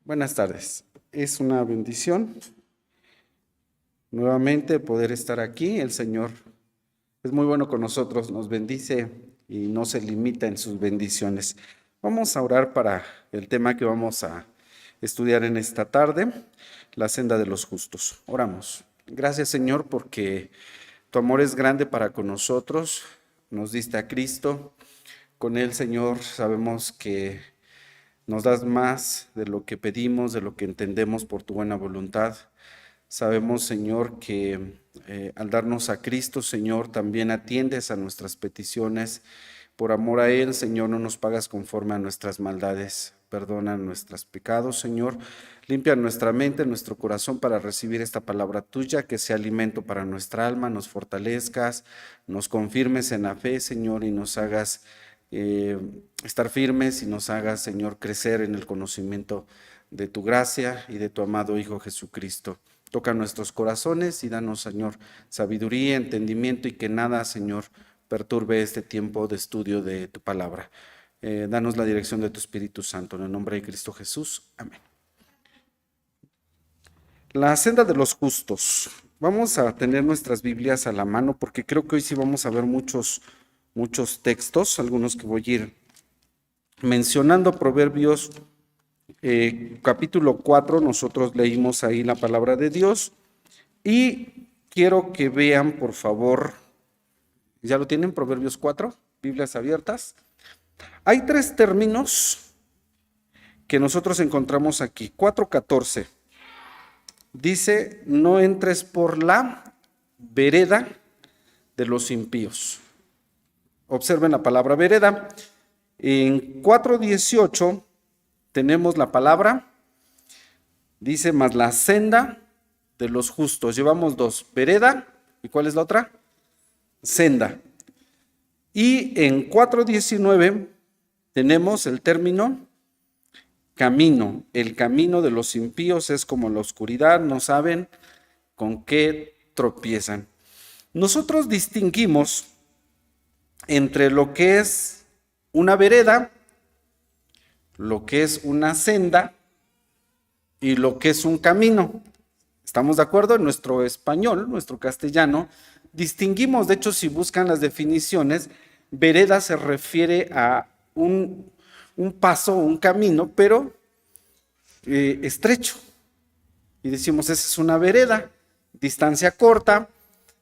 Buenas tardes. Es una bendición nuevamente poder estar aquí. El Señor es muy bueno con nosotros, nos bendice y no se limita en sus bendiciones. Vamos a orar para el tema que vamos a estudiar en esta tarde, la senda de los justos. Oramos. Gracias, Señor, porque tu amor es grande para con nosotros. Nos diste a Cristo. Con Él, Señor, sabemos que nos das más de lo que pedimos, de lo que entendemos por tu buena voluntad. Sabemos, Señor, que al darnos a Cristo, Señor, también atiendes a nuestras peticiones. Por amor a Él, Señor, no nos pagas conforme a nuestras maldades. Perdona nuestros pecados, Señor. Limpia nuestra mente, nuestro corazón para recibir esta palabra tuya, que sea alimento para nuestra alma, nos fortalezcas, nos confirmes en la fe, Señor, y nos hagas estar firmes y nos hagas, Señor, crecer en el conocimiento de tu gracia y de tu amado Hijo Jesucristo. Toca nuestros corazones y danos, Señor, sabiduría, entendimiento y que nada, Señor, perturbe este tiempo de estudio de tu palabra. Danos la dirección de tu Espíritu Santo. En el nombre de Cristo Jesús. Amén. La senda de los justos. Vamos a tener nuestras Biblias a la mano porque creo que hoy sí vamos a ver muchos textos, algunos que voy a ir mencionando. Proverbios capítulo 4, nosotros leímos ahí la palabra de Dios y quiero que vean, por favor, ¿ya lo tienen? Proverbios 4, Biblias abiertas. Hay tres términos que nosotros encontramos aquí. 4:14 dice: no entres por la vereda de los impíos. Observen la palabra vereda. En 4:18 tenemos la palabra, dice, más la senda de los justos. Llevamos dos, vereda, ¿y cuál es la otra? Senda. Y en 4:19 tenemos el término camino. El camino de los impíos es como la oscuridad, no saben con qué tropiezan. Nosotros distinguimos entre lo que es una vereda, lo que es una senda y lo que es un camino. ¿Estamos de acuerdo? En nuestro español, nuestro castellano, distinguimos, de hecho, si buscan las definiciones, vereda se refiere a un paso, un camino, pero estrecho. Y decimos, esa es una vereda, distancia corta,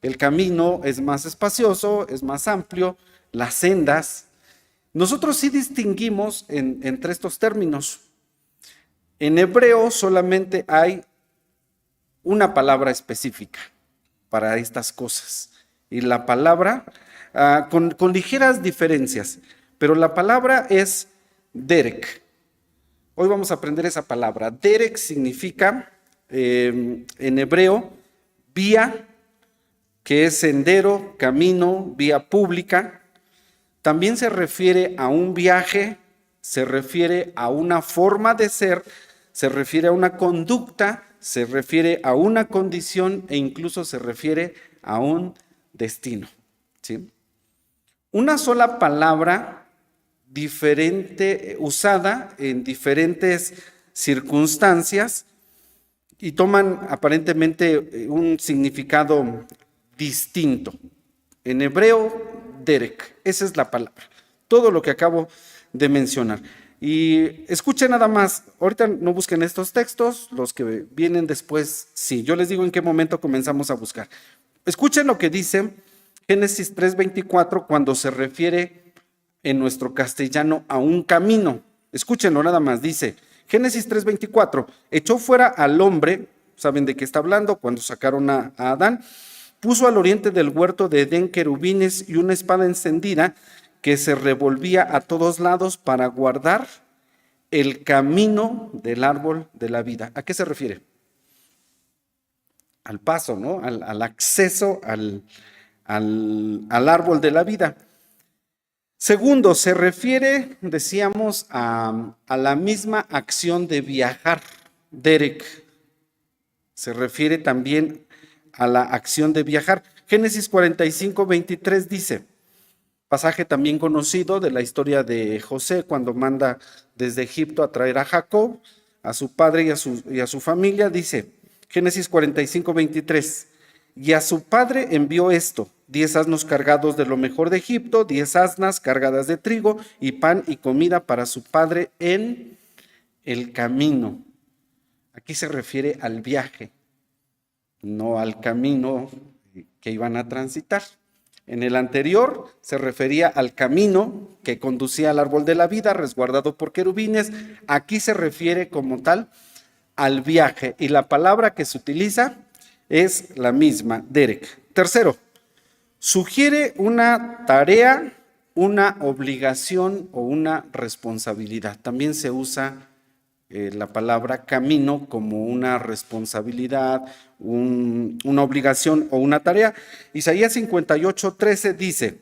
el camino es más espacioso, es más amplio, las sendas. Nosotros sí distinguimos entre estos términos. En hebreo solamente hay una palabra específica para estas cosas. Y la palabra, con ligeras diferencias, pero la palabra es derek. Hoy vamos a aprender esa palabra. Derek significa, en hebreo, vía, que es sendero, camino, vía pública. También se refiere a un viaje, se refiere a una forma de ser, se refiere a una conducta, se refiere a una condición e incluso se refiere a un destino. ¿Sí? Una sola palabra diferente, usada en diferentes circunstancias y toman aparentemente un significado distinto. En hebreo, derek, esa es la palabra. Todo lo que acabo de mencionar. Y escuchen nada más, ahorita no busquen estos textos, los que vienen después, sí, yo les digo en qué momento comenzamos a buscar. Escuchen lo que dice Génesis 3:24 cuando se refiere en nuestro castellano a un camino. Escúchenlo nada más, dice Génesis 3:24, echó fuera al hombre, ¿saben de qué está hablando? Cuando sacaron a Adán. Puso al oriente del huerto de Edén querubines y una espada encendida que se revolvía a todos lados para guardar el camino del árbol de la vida. ¿A qué se refiere? Al paso, ¿no? Al acceso al árbol de la vida. Segundo, se refiere, decíamos, a la misma acción de viajar. Derek. Se refiere también a la acción de viajar. Génesis 45:23 dice, pasaje también conocido de la historia de José cuando manda desde Egipto a traer a Jacob. a su padre y a su familia, dice Génesis 45:23, y a su padre envió esto: 10 asnos cargados de lo mejor de Egipto, 10 asnas cargadas de trigo y pan y comida para su padre en el camino. Aquí se refiere al viaje, no al camino que iban a transitar. En el anterior se refería al camino que conducía al árbol de la vida, resguardado por querubines. Aquí se refiere como tal al viaje, y la palabra que se utiliza es la misma, derek. Tercero, sugiere una tarea, una obligación o una responsabilidad. También se usa la palabra camino como una responsabilidad, una obligación o una tarea. Isaías 58:13 dice: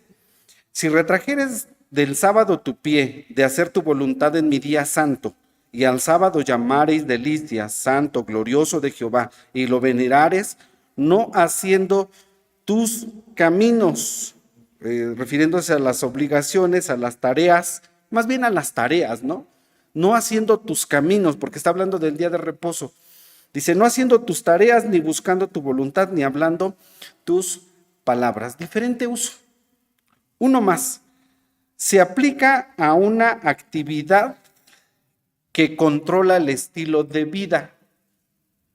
si retrajeres del sábado tu pie de hacer tu voluntad en mi día santo, y al sábado llamareis delicia, santo, glorioso de Jehová, y lo venerares, no haciendo tus caminos, refiriéndose a las obligaciones, a las tareas, más bien a las tareas, ¿no? No haciendo tus caminos, porque está hablando del día de reposo. Dice, no haciendo tus tareas, ni buscando tu voluntad, ni hablando tus palabras. Diferente uso. Uno más. Se aplica a una actividad que controla el estilo de vida.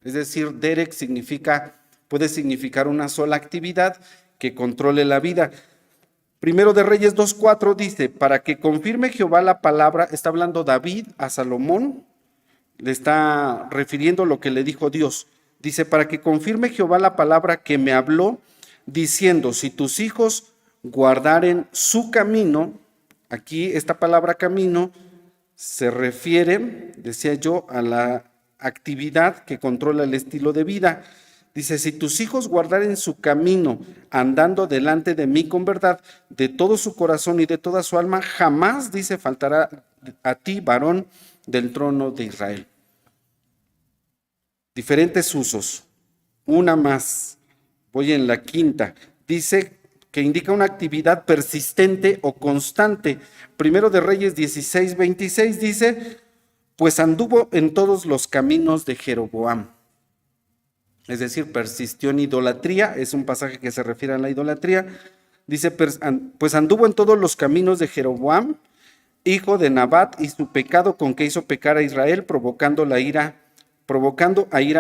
Es decir, derek puede significar una sola actividad que controle la vida. Primero de Reyes 2:4 dice, para que confirme Jehová la palabra, está hablando David a Salomón, le está refiriendo lo que le dijo Dios. Dice, para que confirme Jehová la palabra que me habló, diciendo, si tus hijos guardaren su camino, aquí esta palabra camino se refiere, decía yo, a la actividad que controla el estilo de vida. Dice, si tus hijos guardaren su camino, andando delante de mí con verdad, de todo su corazón y de toda su alma, jamás, dice, faltará a ti, varón del trono de Israel. Diferentes usos. Una más, voy en la quinta. Dice que indica una actividad persistente o constante. Primero de Reyes 16:26 dice, pues anduvo en todos los caminos de Jeroboam. Es decir, persistió en idolatría, es un pasaje que se refiere a la idolatría. Dice, pues anduvo en todos los caminos de Jeroboam, hijo de Nabat, y su pecado con que hizo pecar a Israel, provocando a ira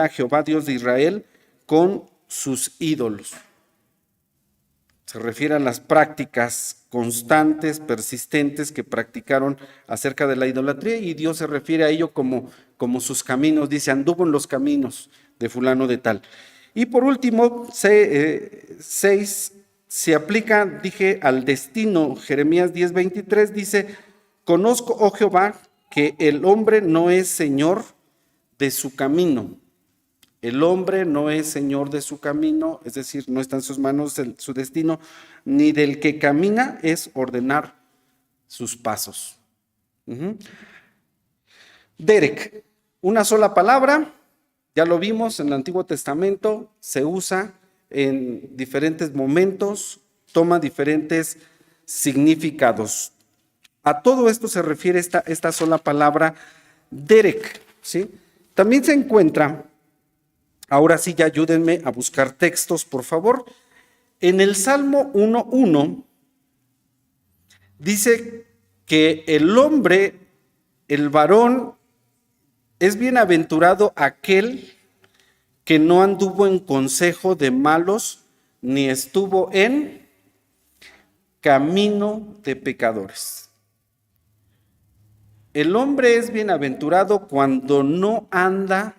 a Jehová, Dios de Israel, con sus ídolos. Se refiere a las prácticas constantes, persistentes que practicaron acerca de la idolatría, y Dios se refiere a ello como sus caminos. Dice, anduvo en los caminos de fulano de tal. Y por último, 6, se aplica, dije, al destino. Jeremías 10:23 dice, conozco, oh Jehová, que el hombre no es señor de su camino. El hombre no es señor de su camino, es decir, no está en sus manos su destino, ni del que camina es ordenar sus pasos. Derek, una sola palabra, ya lo vimos en el Antiguo Testamento, se usa en diferentes momentos, toma diferentes significados. A todo esto se refiere esta sola palabra, derek, ¿sí? También se encuentra, ahora sí ya ayúdenme a buscar textos, por favor. En el Salmo 1:1 dice que el hombre, el varón, es bienaventurado aquel que no anduvo en consejo de malos, ni estuvo en camino de pecadores. El hombre es bienaventurado cuando no anda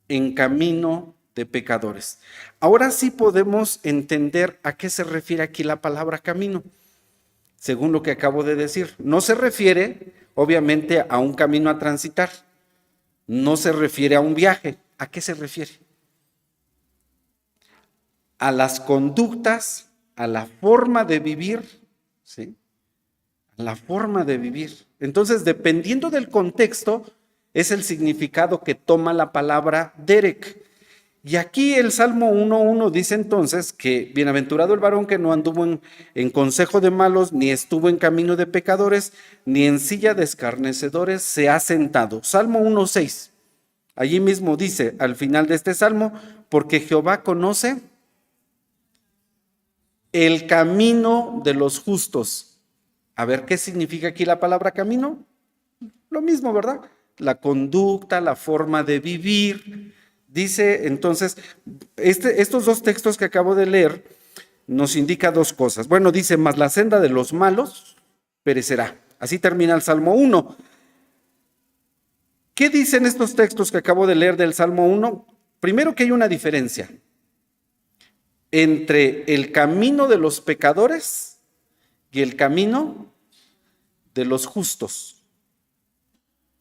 en camino de pecadores. Ahora sí podemos entender a qué se refiere aquí la palabra camino, según lo que acabo de decir. No se refiere, obviamente, a un camino a transitar. No se refiere a un viaje. ¿A qué se refiere? A las conductas, a la forma de vivir, ¿sí? A la forma de vivir. Entonces, dependiendo del contexto, es el significado que toma la palabra derek. Y aquí el Salmo 1:1 dice entonces que bienaventurado el varón que no anduvo en consejo de malos, ni estuvo en camino de pecadores, ni en silla de escarnecedores se ha sentado. Salmo 1:6. Allí mismo dice al final de este salmo, porque Jehová conoce el camino de los justos. A ver, ¿qué significa aquí la palabra camino? Lo mismo, ¿verdad? La conducta, la forma de vivir. Dice entonces, estos dos textos que acabo de leer nos indica dos cosas. Bueno, dice, mas la senda de los malos perecerá. Así termina el Salmo 1. ¿Qué dicen estos textos que acabo de leer del Salmo 1? Primero que hay una diferencia entre el camino de los pecadores y el camino de los justos.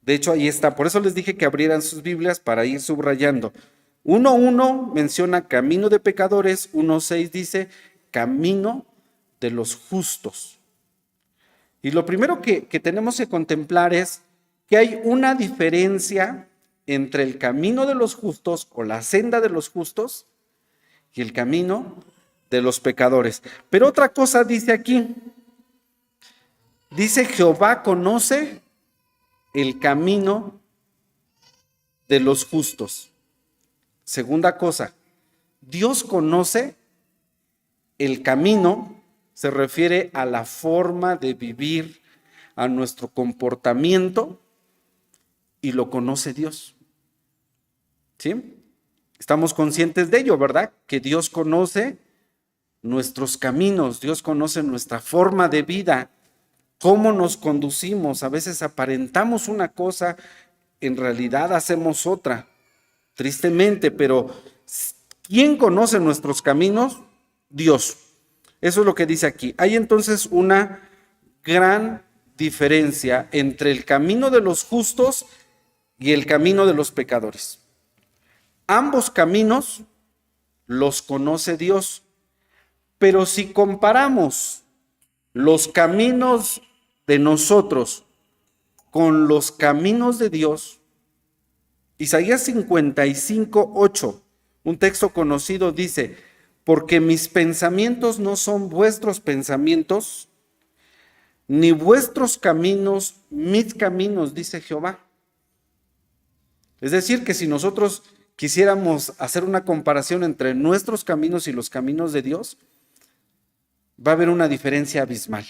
De hecho, ahí está. Por eso les dije que abrieran sus Biblias para ir subrayando. 1:1 menciona camino de pecadores, 1:6 dice camino de los justos. Y lo primero que tenemos que contemplar es que hay una diferencia entre el camino de los justos o la senda de los justos y el camino de los pecadores. Pero otra cosa dice aquí. Dice, Jehová conoce el camino de los justos. Segunda cosa, Dios conoce el camino, se refiere a la forma de vivir, a nuestro comportamiento, y lo conoce Dios. ¿Sí? Estamos conscientes de ello, ¿verdad? Que Dios conoce nuestros caminos, Dios conoce nuestra forma de vida, cómo nos conducimos. A veces aparentamos una cosa, en realidad hacemos otra, tristemente, pero ¿quién conoce nuestros caminos? Dios. Eso es lo que dice aquí. Hay entonces una gran diferencia entre el camino de los justos y el camino de los pecadores. Ambos caminos los conoce Dios, pero si comparamos los caminos de nosotros con los caminos de Dios, Isaías 55:8, un texto conocido, dice, porque mis pensamientos no son vuestros pensamientos, ni vuestros caminos mis caminos, dice Jehová. Es decir, que si nosotros quisiéramos hacer una comparación entre nuestros caminos y los caminos de Dios, va a haber una diferencia abismal.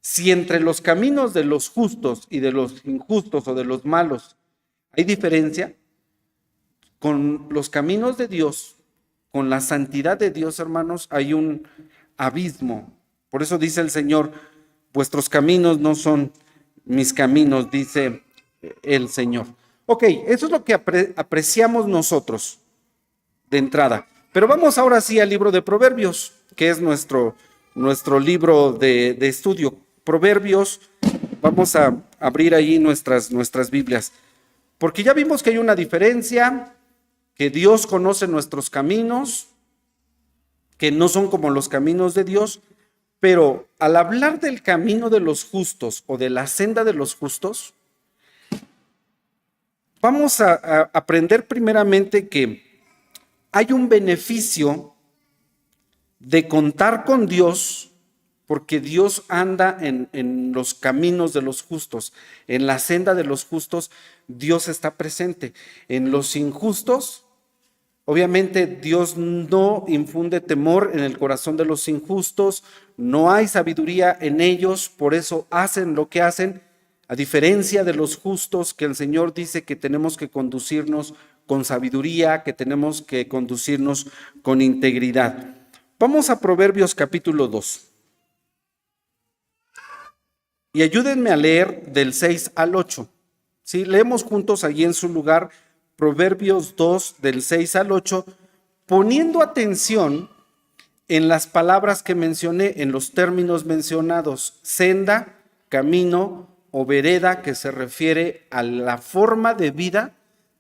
Si entre los caminos de los justos y de los injustos o de los malos hay diferencia, con los caminos de Dios, con la santidad de Dios, hermanos, hay un abismo. Por eso dice el Señor, vuestros caminos no son mis caminos, dice el Señor. Ok, eso es lo que apreciamos nosotros de entrada. Pero vamos ahora sí al libro de Proverbios, que es nuestro libro de estudio. Proverbios, vamos a abrir ahí nuestras Biblias. Porque ya vimos que hay una diferencia, que Dios conoce nuestros caminos, que no son como los caminos de Dios, pero al hablar del camino de los justos o de la senda de los justos, vamos a aprender primeramente que hay un beneficio de contar con Dios, porque Dios anda en los caminos de los justos, en la senda de los justos, Dios está presente. En los injustos, obviamente Dios no infunde temor en el corazón de los injustos, no hay sabiduría en ellos, por eso hacen lo que hacen, a diferencia de los justos, que el Señor dice que tenemos que conducirnos con sabiduría, que tenemos que conducirnos con integridad. Vamos a Proverbios capítulo 2. Y ayúdenme a leer del 6 al 8. ¿Sí? Leemos juntos allí en su lugar Proverbios 2 del 6 al 8, poniendo atención en las palabras que mencioné, en los términos mencionados, senda, camino o vereda, que se refiere a la forma de vida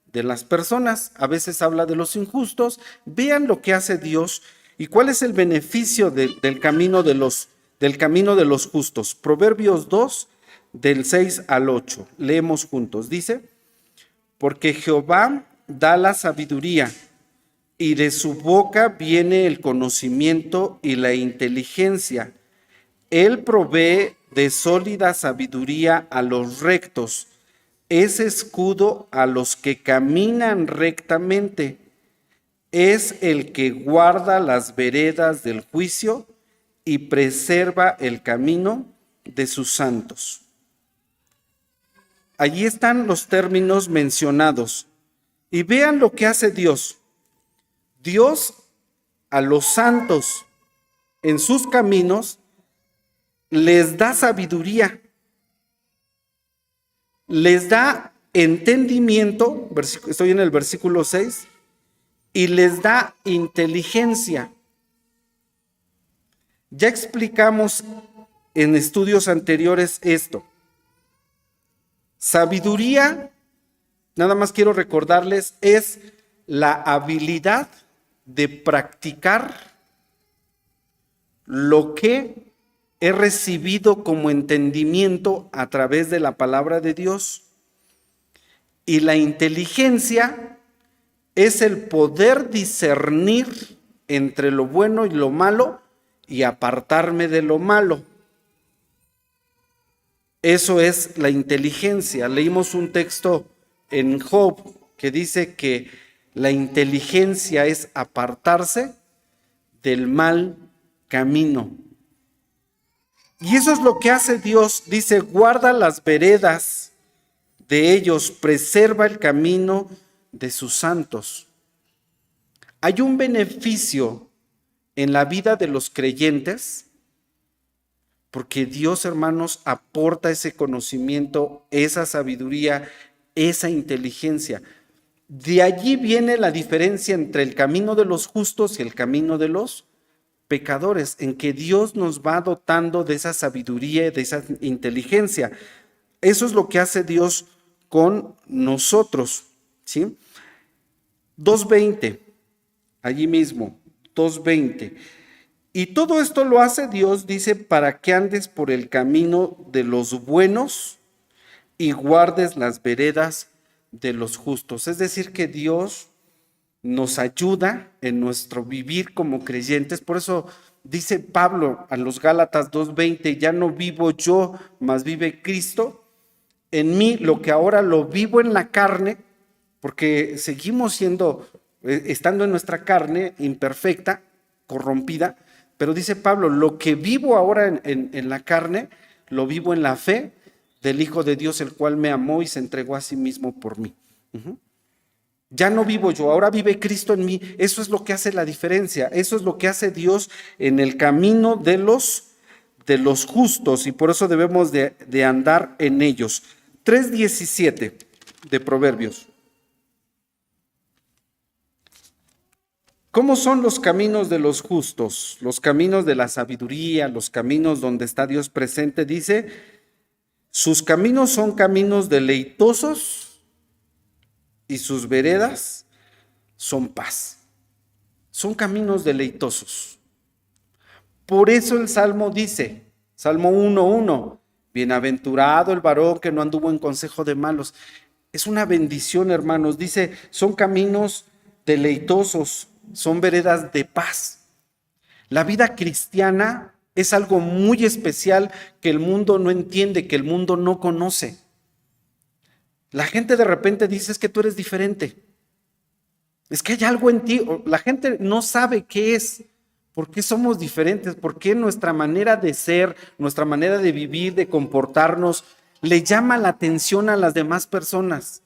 de las personas. A veces habla de los injustos. Vean lo que hace Dios y cuál es el beneficio del camino de los justos. Proverbios 2 del 6 al 8. Leemos juntos. Dice, porque Jehová da la sabiduría, y de su boca viene el conocimiento y la inteligencia. Él provee de sólida sabiduría a los rectos, es escudo a los que caminan rectamente, es el que guarda las veredas del juicio y preserva el camino de sus santos. Allí están los términos mencionados. Y vean lo que hace Dios. Dios a los santos en sus caminos les da sabiduría, les da entendimiento, estoy en el versículo 6, y les da inteligencia. Ya explicamos en estudios anteriores esto. Sabiduría, nada más quiero recordarles, es la habilidad de practicar lo que he recibido como entendimiento a través de la palabra de Dios. Y la inteligencia es el poder discernir entre lo bueno y lo malo y apartarme de lo malo. Eso es la inteligencia. Leímos un texto en Job que dice que la inteligencia es apartarse del mal camino. Y eso es lo que hace Dios. Dice, guarda las veredas de ellos, preserva el camino de sus santos. Hay un beneficio en la vida de los creyentes, porque Dios, hermanos, aporta ese conocimiento, esa sabiduría, esa inteligencia. De allí viene la diferencia entre el camino de los justos y el camino de los pecadores, en que Dios nos va dotando de esa sabiduría, de esa inteligencia. Eso es lo que hace Dios con nosotros, ¿sí? 2:20, allí mismo, 2:20. Y todo esto lo hace Dios, dice, para que andes por el camino de los buenos y guardes las veredas de los justos. Es decir, que Dios nos ayuda en nuestro vivir como creyentes. Por eso dice Pablo a los Gálatas 2:20, ya no vivo yo, mas vive Cristo en mí, lo que ahora lo vivo en la carne, porque seguimos estando en nuestra carne imperfecta, corrompida, pero dice Pablo, lo que vivo ahora en la carne, lo vivo en la fe del Hijo de Dios, el cual me amó y se entregó a sí mismo por mí. Ya no vivo yo, ahora vive Cristo en mí. Eso es lo que hace la diferencia. Eso es lo que hace Dios en el camino de los justos, y por eso debemos de andar en ellos. 3:17 de Proverbios. ¿Cómo son los caminos de los justos? Los caminos de la sabiduría, los caminos donde está Dios presente. Dice, sus caminos son caminos deleitosos y sus veredas son paz. Son caminos deleitosos. Por eso el Salmo dice, Salmo 1:1, bienaventurado el varón que no anduvo en consejo de malos. Es una bendición, hermanos. Dice, son caminos deleitosos, son veredas de paz. La vida cristiana es algo muy especial que el mundo no entiende, que el mundo no conoce. La gente de repente dice, es que tú eres diferente. Es que hay algo en ti. La gente no sabe qué es. ¿Por qué somos diferentes? ¿Por qué nuestra manera de ser, nuestra manera de vivir, de comportarnos, le llama la atención a las demás personas?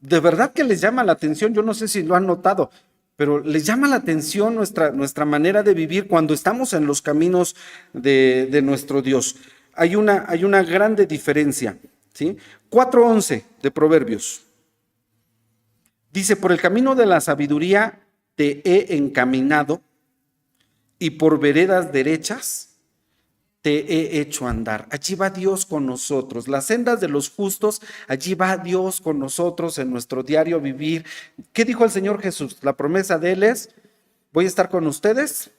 De verdad que les llama la atención. Yo no sé si lo han notado, pero les llama la atención nuestra manera de vivir cuando estamos en los caminos de nuestro Dios. Hay una grande diferencia, ¿sí? 4:11 de Proverbios. Dice, por el camino de la sabiduría te he encaminado y por veredas derechas te he hecho andar. Allí va Dios con nosotros. Las sendas de los justos, allí va Dios con nosotros en nuestro diario vivir. ¿Qué dijo el Señor Jesús? La promesa de Él es, voy a estar con ustedes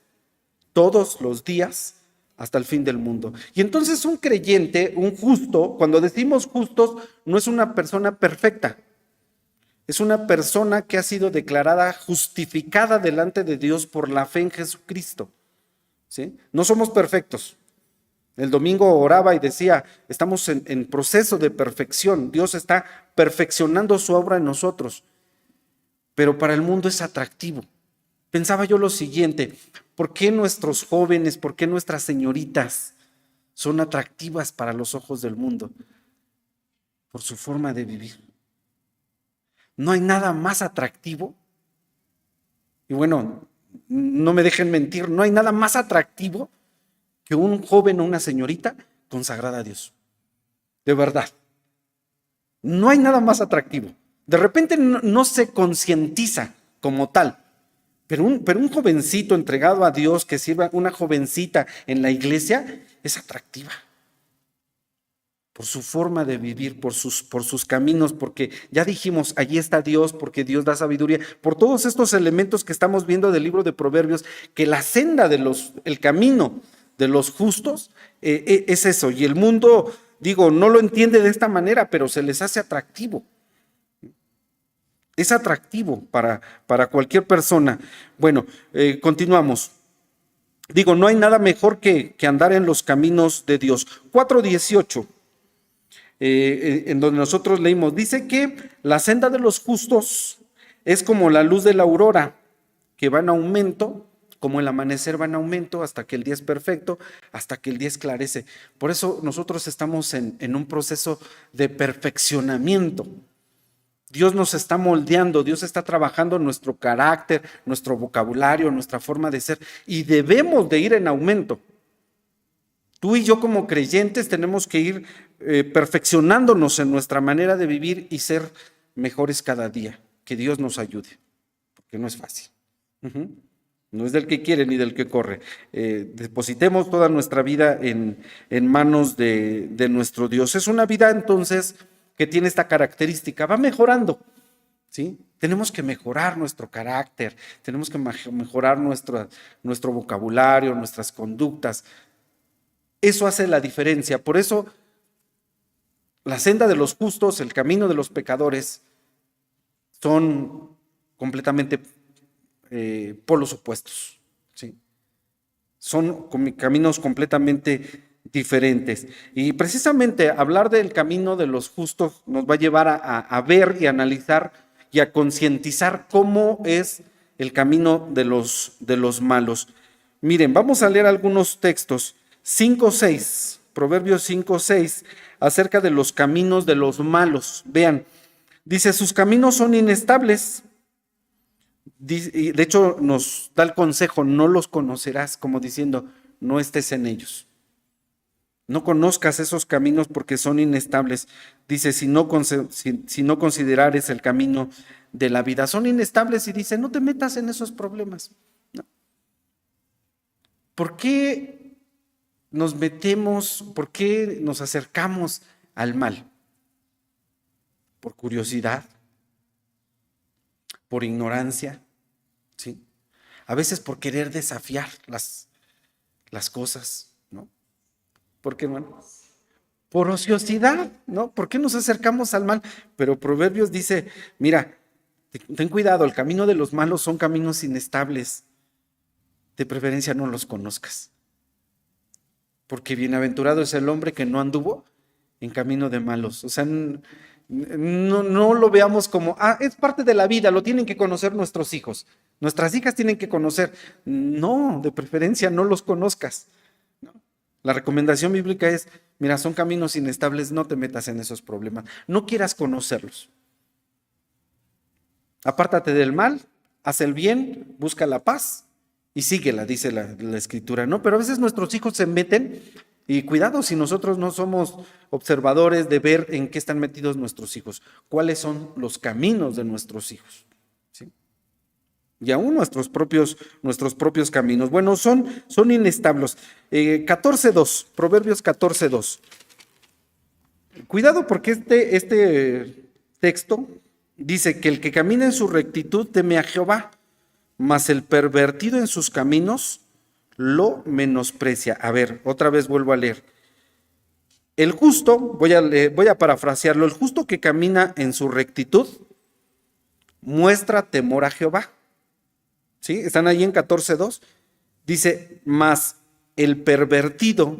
todos los días hasta el fin del mundo. Y entonces un creyente, un justo, cuando decimos justos, no es una persona perfecta. Es una persona que ha sido declarada justificada delante de Dios por la fe en Jesucristo. ¿Sí? No somos perfectos. El domingo oraba y decía, estamos en proceso de perfección. Dios está perfeccionando su obra en nosotros. Pero para el mundo es atractivo. Pensaba yo lo siguiente, ¿por qué nuestros jóvenes, por qué nuestras señoritas son atractivas para los ojos del mundo? Por su forma de vivir. No hay nada más atractivo. Y bueno, no me dejen mentir, no hay nada más atractivo que un joven o una señorita consagrada a Dios. De verdad. No hay nada más atractivo. De repente no se concientiza como tal. Pero un jovencito entregado a Dios que sirva, una jovencita en la iglesia, es atractiva. Por su forma de vivir, por sus caminos, porque ya dijimos, allí está Dios, porque Dios da sabiduría, por todos estos elementos que estamos viendo del libro de Proverbios, que la senda el camino de los justos es eso, y el mundo, digo, no lo entiende de esta manera, pero se les hace atractivo. Es atractivo para cualquier persona. Bueno, continuamos. Digo, no hay nada mejor que andar en los caminos de Dios. 4:18. En donde nosotros leímos, dice que la senda de los justos es como la luz de la aurora, que va en aumento, como el amanecer va en aumento hasta que el día es perfecto, hasta que el día esclarece. Por eso nosotros estamos en un proceso de perfeccionamiento. Dios nos está moldeando, Dios está trabajando nuestro carácter, nuestro vocabulario, nuestra forma de ser, y debemos de ir en aumento. Tú y yo como creyentes tenemos que ir perfeccionándonos en nuestra manera de vivir y ser mejores cada día. Que Dios nos ayude, porque no es fácil. No es del que quiere ni del que corre. Depositemos toda nuestra vida en manos de nuestro Dios. Es una vida entonces que tiene esta característica, va mejorando. ¿Sí? Tenemos que mejorar nuestro carácter, tenemos que mejorar nuestro vocabulario, nuestras conductas. Eso hace la diferencia. Por eso, la senda de los justos, el camino de los pecadores, son completamente polos opuestos. ¿Sí? Son caminos completamente diferentes. Y precisamente hablar del camino de los justos nos va a llevar a ver y analizar y a concientizar cómo es el camino de los malos. Miren, vamos a leer algunos textos. 5:6, Proverbios 5:6, acerca de los caminos de los malos. Vean, dice, sus caminos son inestables. De hecho, nos da el consejo, no los conocerás, como diciendo, no estés en ellos. No conozcas esos caminos porque son inestables. Dice, si no considerares el camino de la vida. Son inestables y dice, no te metas en esos problemas. No. ¿Por qué nos metemos, por qué nos acercamos al mal? ¿Por curiosidad? ¿Por ignorancia? ¿Sí? A veces por querer desafiar las cosas, ¿no? ¿Por qué, hermano? Por ociosidad, ¿no? ¿Por qué nos acercamos al mal? Pero Proverbios dice, mira, ten cuidado, el camino de los malos son caminos inestables. De preferencia no los conozcas. Porque bienaventurado es el hombre que no anduvo en camino de malos. O sea, no lo veamos como, es parte de la vida, lo tienen que conocer nuestros hijos. Nuestras hijas tienen que conocer. No, de preferencia no los conozcas. ¿No? La recomendación bíblica es, mira, son caminos inestables, no te metas en esos problemas. No quieras conocerlos. Apártate del mal, haz el bien, busca la paz y síguela, dice la Escritura, ¿no? Pero a veces nuestros hijos se meten, y cuidado si nosotros no somos observadores de ver en qué están metidos nuestros hijos, cuáles son los caminos de nuestros hijos, ¿sí? Y aún nuestros propios caminos. Bueno, son inestables. 14:2, Proverbios 14:2. Cuidado porque este texto dice que el que camina en su rectitud teme a Jehová, mas el pervertido en sus caminos lo menosprecia. A ver, otra vez vuelvo a leer. El justo, voy a parafrasearlo, el justo que camina en su rectitud muestra temor a Jehová. ¿Sí? Están ahí en 14:2. Dice, mas el pervertido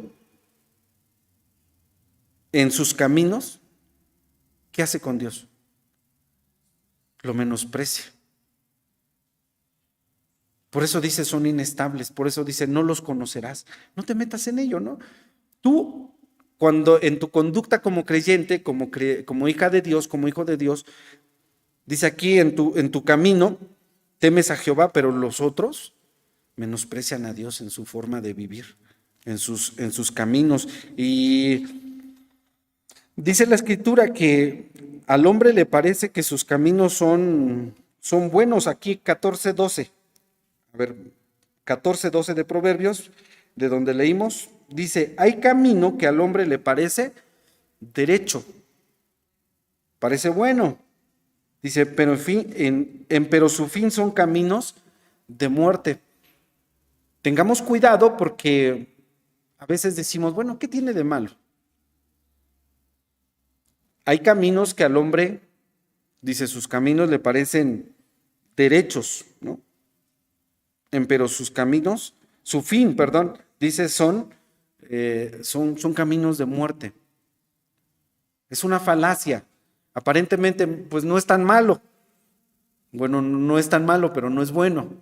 en sus caminos, ¿qué hace con Dios? Lo menosprecia. Por eso dice, son inestables. Por eso dice, no los conocerás. No te metas en ello, ¿no? Tú, cuando en tu conducta como creyente, como hija de Dios, como hijo de Dios, dice aquí en tu camino, temes a Jehová, pero los otros menosprecian a Dios en su forma de vivir, en sus caminos. Y dice la Escritura que al hombre le parece que sus caminos son buenos. Aquí 14:12. A ver, 14:12 de Proverbios, de donde leímos, dice, hay camino que al hombre le parece derecho, parece bueno. Dice, pero su fin son caminos de muerte. Tengamos cuidado porque a veces decimos, bueno, ¿qué tiene de malo? Hay caminos que al hombre, dice, sus caminos le parecen derechos, ¿no? Pero sus caminos, su fin, perdón, dice, son caminos de muerte. Es una falacia. Aparentemente, pues no es tan malo. Bueno, no es tan malo, pero no es bueno.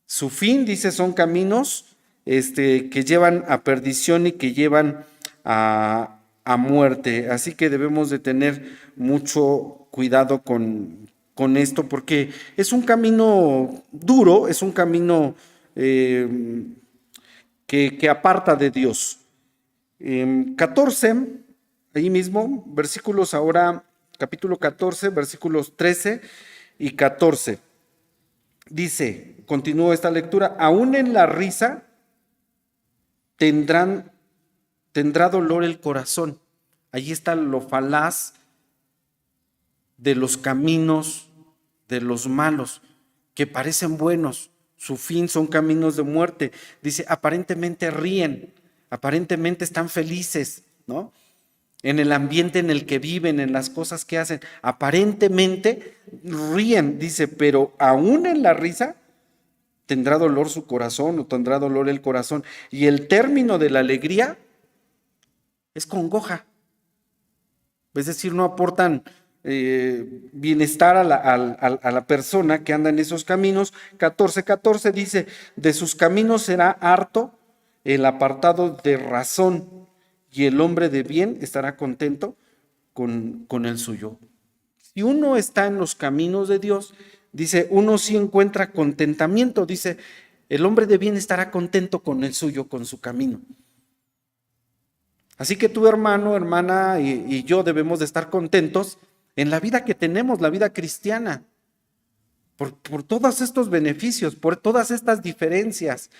Su fin, dice, son caminos que llevan a perdición y que llevan a muerte. Así que debemos de tener mucho cuidado con esto, porque es un camino duro, es un camino que aparta de Dios. 14, ahí mismo, versículos ahora, capítulo 14, versículos 13 y 14. Dice, continúo esta lectura, aún en la risa tendrá dolor el corazón. Allí está lo falaz de los caminos de los malos, que parecen buenos, su fin son caminos de muerte. Dice, aparentemente ríen, aparentemente están felices, ¿no? En el ambiente en el que viven, en las cosas que hacen, aparentemente ríen, dice, pero aún en la risa tendrá dolor su corazón o tendrá dolor el corazón. Y el término de la alegría es congoja. Es decir, no aportan bienestar a la persona que anda en esos caminos. 14:14 dice, de sus caminos será harto el apartado de razón, y el hombre de bien estará contento con el suyo. Si uno está en los caminos de Dios, dice, uno sí encuentra contentamiento. Dice, el hombre de bien estará contento con el suyo, con su camino. Así que tu hermano, hermana y yo debemos de estar contentos en la vida que tenemos, la vida cristiana, por todos estos beneficios, por todas estas diferencias.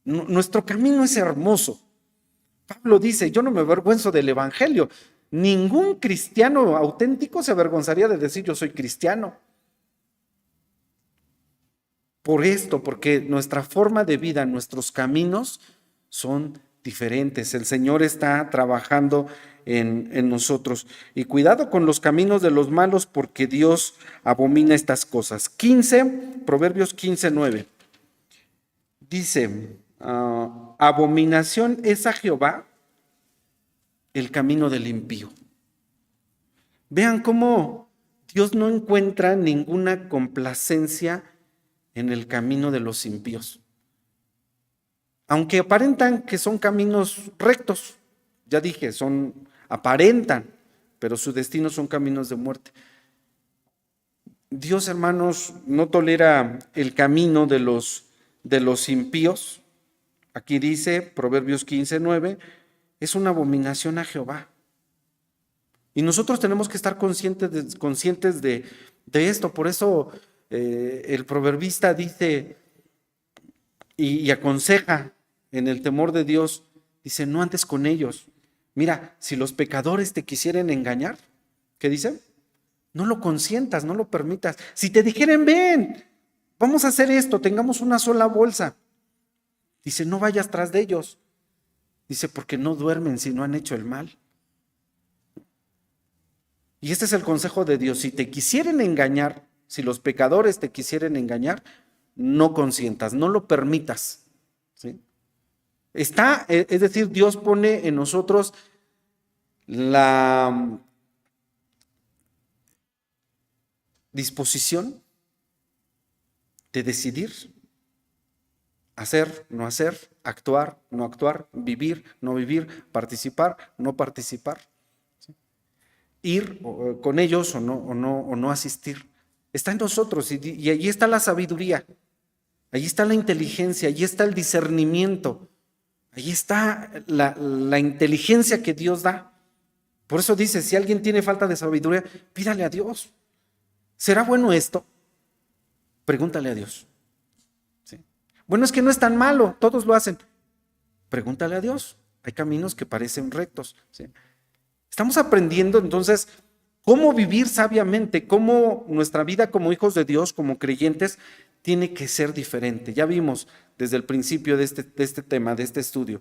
Nuestro camino es hermoso. Pablo dice, yo no me avergüenzo del evangelio. Ningún cristiano auténtico se avergonzaría de decir yo soy cristiano. Por esto, porque nuestra forma de vida, nuestros caminos son diferentes. El Señor está trabajando en nosotros. Y cuidado con los caminos de los malos, porque Dios abomina estas cosas. Proverbios 15:9. Dice, abominación es a Jehová el camino del impío. Vean cómo Dios no encuentra ninguna complacencia en el camino de los impíos. Aunque aparentan que son caminos rectos, ya dije, aparentan, pero su destino son caminos de muerte. Dios, hermanos, no tolera el camino de los impíos. Aquí dice, Proverbios 15:9, es una abominación a Jehová. Y nosotros tenemos que estar conscientes de esto. Por eso el proverbista dice y aconseja en el temor de Dios, dice, no andes con ellos. Mira, si los pecadores te quisieren engañar, ¿qué dice? No lo consientas, no lo permitas. Si te dijeren, ven, vamos a hacer esto, tengamos una sola bolsa. Dice, no vayas tras de ellos. Dice, porque no duermen si no han hecho el mal. Y este es el consejo de Dios. Si te quisieren engañar, si los pecadores te quisieren engañar, no consientas, no lo permitas. ¿Sí? Es decir, Dios pone en nosotros la disposición de decidir hacer, no hacer, actuar, no actuar, vivir, no vivir, participar, no participar, ¿sí? Ir con ellos o no asistir. Está en nosotros y allí está la sabiduría, allí está la inteligencia, allí está el discernimiento, allí está la inteligencia que Dios da. Por eso dice, si alguien tiene falta de sabiduría, pídale a Dios. ¿Será bueno esto? Pregúntale a Dios. ¿Sí? Bueno, es que no es tan malo, todos lo hacen. Pregúntale a Dios. Hay caminos que parecen rectos. ¿Sí? Estamos aprendiendo entonces cómo vivir sabiamente, cómo nuestra vida como hijos de Dios, como creyentes, tiene que ser diferente. Ya vimos desde el principio de este tema, de este estudio,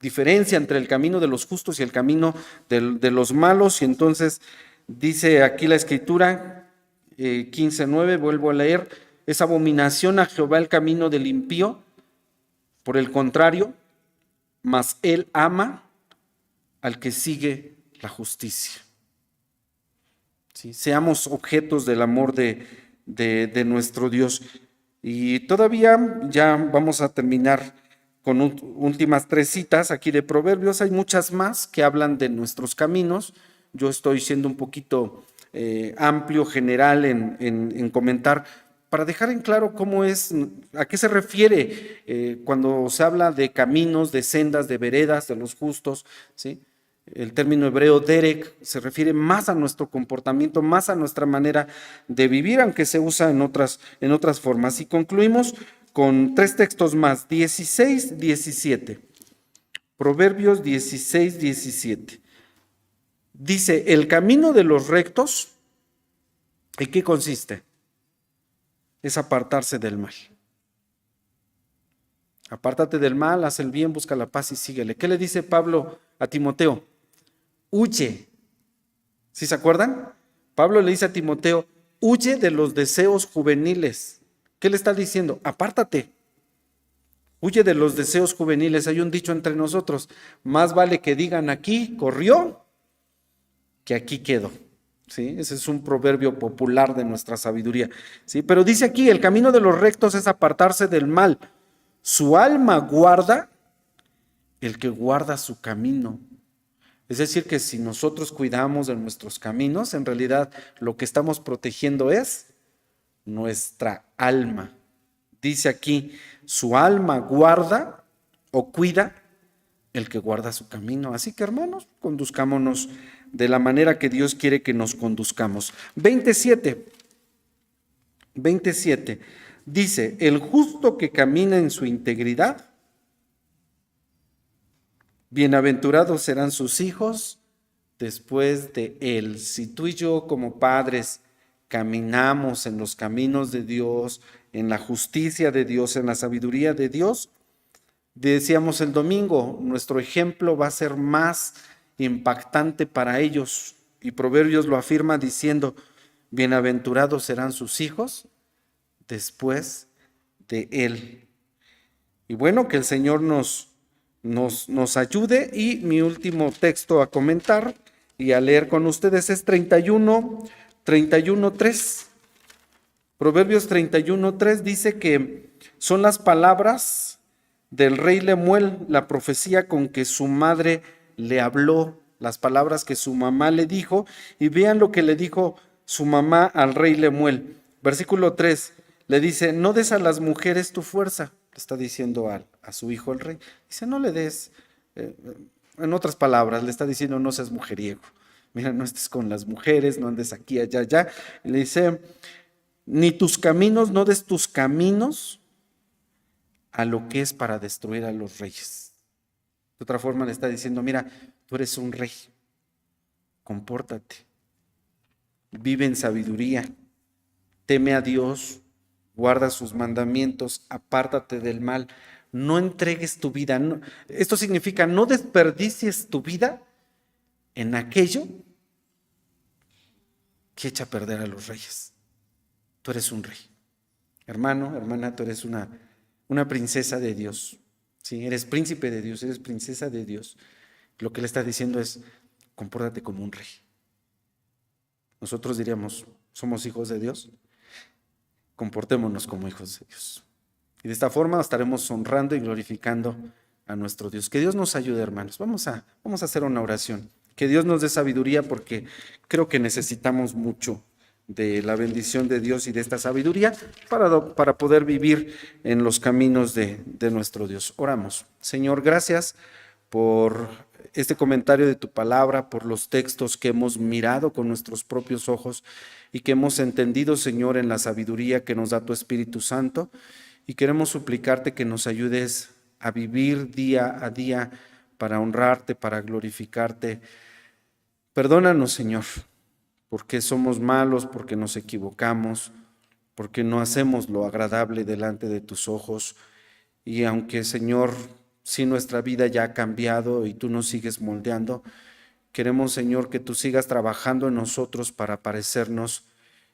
diferencia entre el camino de los justos y el camino de los malos. Y entonces dice aquí la Escritura, 15:9, vuelvo a leer, es abominación a Jehová el camino del impío, por el contrario, mas él ama al que sigue la justicia. ¿Sí? Seamos objetos del amor de nuestro Dios. Y todavía ya vamos a terminar con últimas 3 citas aquí de Proverbios. Hay muchas más que hablan de nuestros caminos. Yo estoy siendo un poquito amplio, general en comentar, para dejar en claro cómo es, a qué se refiere cuando se habla de caminos, de sendas, de veredas, de los justos, ¿sí? El término hebreo derek se refiere más a nuestro comportamiento, más a nuestra manera de vivir, aunque se usa en otras formas. Y concluimos con 3 textos más, 16, 17. Proverbios 16, 17. Dice, el camino de los rectos, ¿en qué consiste? Es apartarse del mal. Apártate del mal, haz el bien, busca la paz y síguele. ¿Qué le dice Pablo a Timoteo? Huye. ¿Sí se acuerdan? Pablo le dice a Timoteo, huye de los deseos juveniles. ¿Qué le está diciendo? Apártate. Huye de los deseos juveniles. Hay un dicho entre nosotros, más vale que digan aquí corrió que aquí quedó. ¿Sí? Ese es un proverbio popular de nuestra sabiduría. ¿Sí? Pero dice aquí, el camino de los rectos es apartarse del mal. Su alma guarda el que guarda su camino. Es decir, que si nosotros cuidamos de nuestros caminos, en realidad lo que estamos protegiendo es nuestra alma. Dice aquí, su alma guarda o cuida el que guarda su camino. Así que, hermanos, conduzcámonos de la manera que Dios quiere que nos conduzcamos. 27. Dice, el justo que camina en su integridad, bienaventurados serán sus hijos después de él. Si tú y yo como padres caminamos en los caminos de Dios, en la justicia de Dios, en la sabiduría de Dios, decíamos el domingo, nuestro ejemplo va a ser más impactante para ellos. Y Proverbios lo afirma diciendo, bienaventurados serán sus hijos después de él. Y bueno, que el Señor nos ayude. Y mi último texto a comentar y a leer con ustedes es 31:3. Proverbios 31:3 dice que son las palabras del rey Lemuel, la profecía con que su madre le habló, las palabras que su mamá le dijo, y vean lo que le dijo su mamá al rey Lemuel. Versículo 3, le dice, no des a las mujeres tu fuerza, le está diciendo a su hijo el rey. Dice, no le des, en otras palabras, le está diciendo, no seas mujeriego. Mira, no estés con las mujeres, no andes aquí, allá, allá. Y le dice, ni tus caminos, no des tus caminos a lo que es para destruir a los reyes. De otra forma le está diciendo, mira, tú eres un rey, compórtate, vive en sabiduría, teme a Dios, guarda sus mandamientos, apártate del mal, no entregues tu vida. No, esto significa no desperdicies tu vida en aquello que echa a perder a los reyes. Tú eres un rey. Hermano, hermana, tú eres una princesa de Dios. Sí, eres príncipe de Dios, eres princesa de Dios. Lo que le está diciendo es, compórtate como un rey. Nosotros diríamos, ¿somos hijos de Dios? Comportémonos como hijos de Dios. Y de esta forma estaremos honrando y glorificando a nuestro Dios. Que Dios nos ayude, hermanos. Vamos a hacer una oración. Que Dios nos dé sabiduría, porque creo que necesitamos mucho de la bendición de Dios y de esta sabiduría para poder vivir en los caminos de nuestro Dios. Oramos. Señor, gracias por este comentario de tu palabra, por los textos que hemos mirado con nuestros propios ojos y que hemos entendido, Señor, en la sabiduría que nos da tu Espíritu Santo. Y queremos suplicarte que nos ayudes a vivir día a día para honrarte, para glorificarte. Perdónanos, Señor, porque somos malos, porque nos equivocamos, porque no hacemos lo agradable delante de tus ojos. Y aunque, Señor, si nuestra vida ya ha cambiado y tú nos sigues moldeando, queremos, Señor, que tú sigas trabajando en nosotros para parecernos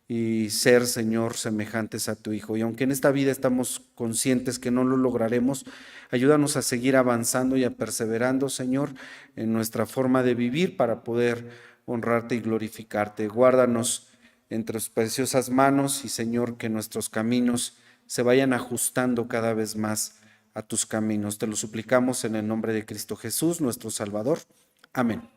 y ser, Señor, semejantes a tu Hijo. Y aunque en esta vida estamos conscientes que no lo lograremos, ayúdanos a seguir avanzando y a perseverando, Señor, en nuestra forma de vivir para poder honrarte y glorificarte. Guárdanos entre tus preciosas manos y, Señor, que nuestros caminos se vayan ajustando cada vez más a tus caminos. Te lo suplicamos en el nombre de Cristo Jesús, nuestro Salvador. Amén.